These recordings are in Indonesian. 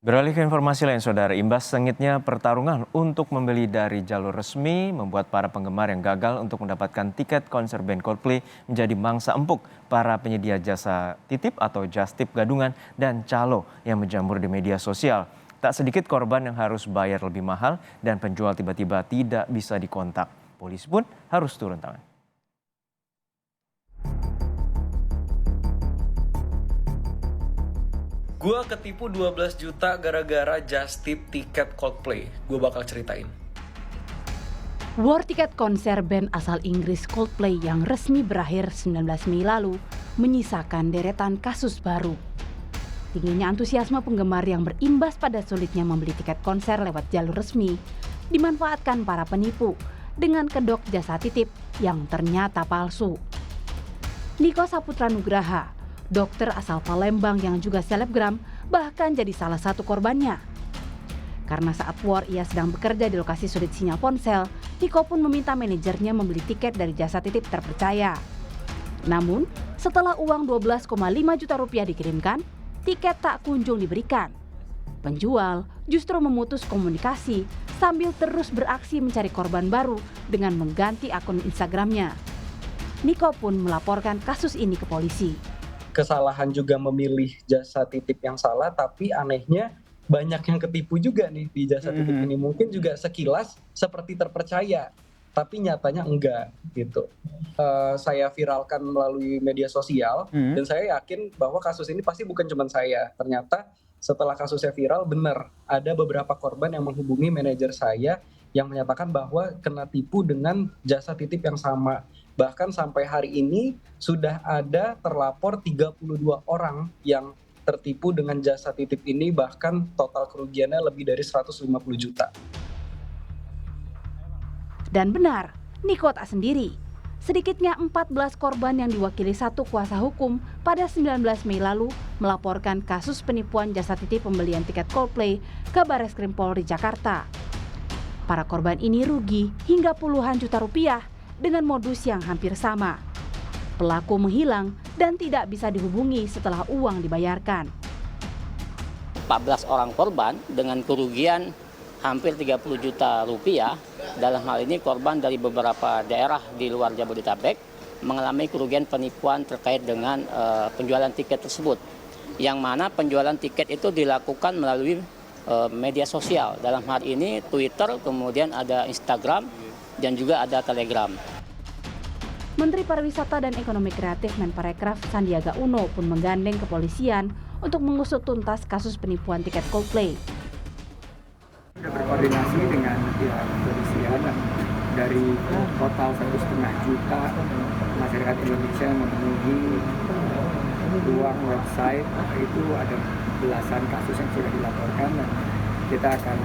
Beralih ke informasi lain, saudara, imbas sengitnya pertarungan untuk membeli dari jalur resmi membuat para penggemar yang gagal untuk mendapatkan tiket konser band Coldplay menjadi mangsa empuk para penyedia jasa titip atau just tip gadungan dan calo yang menjamur di media sosial. Tak sedikit korban yang harus bayar lebih mahal dan penjual tiba-tiba tidak bisa dikontak. Polisi pun harus turun tangan. Gua ketipu 12 juta gara-gara just tip tiket Coldplay. Gue bakal ceritain. War tiket konser band asal Inggris Coldplay yang resmi berakhir 19 Mei lalu menyisakan deretan kasus baru. Tingginya antusiasme penggemar yang berimbas pada sulitnya membeli tiket konser lewat jalur resmi dimanfaatkan para penipu dengan kedok jasa titip yang ternyata palsu. Niko Saputra Nugraha, dokter asal Palembang yang juga selebgram, bahkan jadi salah satu korbannya. Karena saat war ia sedang bekerja di lokasi sulit sinyal ponsel, Niko pun meminta manajernya membeli tiket dari jasa titip terpercaya. Namun, setelah uang 12,5 juta rupiah dikirimkan, tiket tak kunjung diberikan. Penjual justru memutus komunikasi sambil terus beraksi mencari korban baru dengan mengganti akun Instagramnya. Niko pun melaporkan kasus ini ke polisi. Kesalahan juga memilih jasa titip yang salah, tapi anehnya banyak yang ketipu juga nih di jasa titip ini. Mungkin juga sekilas seperti terpercaya, tapi nyatanya enggak gitu. Saya viralkan melalui media sosial dan saya yakin bahwa kasus ini pasti bukan cuma saya. Ternyata setelah kasusnya viral, benar ada beberapa korban yang menghubungi manajer saya yang menyatakan bahwa kena tipu dengan jasa titip yang sama. Bahkan sampai hari ini sudah ada terlapor 32 orang yang tertipu dengan jasa titip ini, bahkan total kerugiannya lebih dari 150 juta. Dan benar, Niko tak sendiri. Sedikitnya 14 korban yang diwakili satu kuasa hukum pada 19 Mei lalu melaporkan kasus penipuan jasa titip pembelian tiket Coldplay ke Bareskrim Polri Jakarta. Para korban ini rugi hingga puluhan juta rupiah dengan modus yang hampir sama. Pelaku menghilang dan tidak bisa dihubungi setelah uang dibayarkan. 14 orang korban dengan kerugian hampir 30 juta rupiah. Dalam hal ini korban dari beberapa daerah di luar Jabodetabek mengalami kerugian penipuan terkait dengan penjualan tiket tersebut. Yang mana penjualan tiket itu dilakukan melalui media sosial. Dalam hal ini Twitter, kemudian ada Instagram, dan juga ada Telegram. Menteri Pariwisata dan Ekonomi Kreatif Menparekraf Sandiaga Uno pun menggandeng kepolisian untuk mengusut tuntas kasus penipuan tiket Coldplay. Sudah berkoordinasi dengan pihak kepolisian dari total 1,5 juta masyarakat Indonesia yang memenuhi ruang website, itu ada belasan kasus yang sudah dilaporkan dan kita akan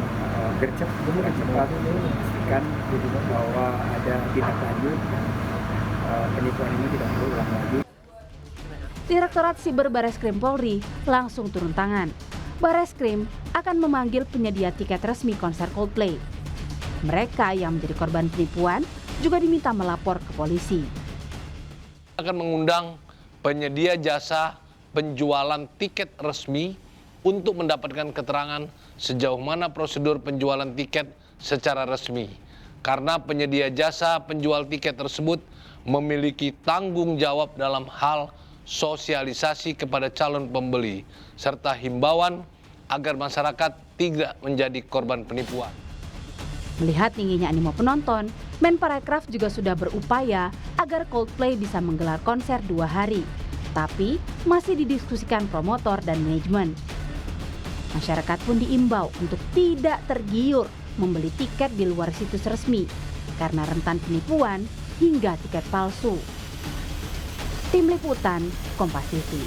gercep dengan cepat memastikan bahwa ada tindak lanjut dan penipuan ini tidak berulang lagi. Direktorat Siber Bareskrim Polri langsung turun tangan. Bareskrim akan memanggil penyedia tiket resmi konser Coldplay. Mereka yang menjadi korban penipuan juga diminta melapor ke polisi. Akan mengundang penyedia jasa penjualan tiket resmi untuk mendapatkan keterangan sejauh mana prosedur penjualan tiket secara resmi. Karena penyedia jasa penjual tiket tersebut memiliki tanggung jawab dalam hal sosialisasi kepada calon pembeli, serta himbauan agar masyarakat tidak menjadi korban penipuan. Melihat tingginya animo penonton, Menparekraf juga sudah berupaya agar Coldplay bisa menggelar konser 2 hari. Tapi masih didiskusikan promotor dan manajemen. Masyarakat pun diimbau untuk tidak tergiur membeli tiket di luar situs resmi karena rentan penipuan hingga tiket palsu. Tim Liputan, Kompas TV.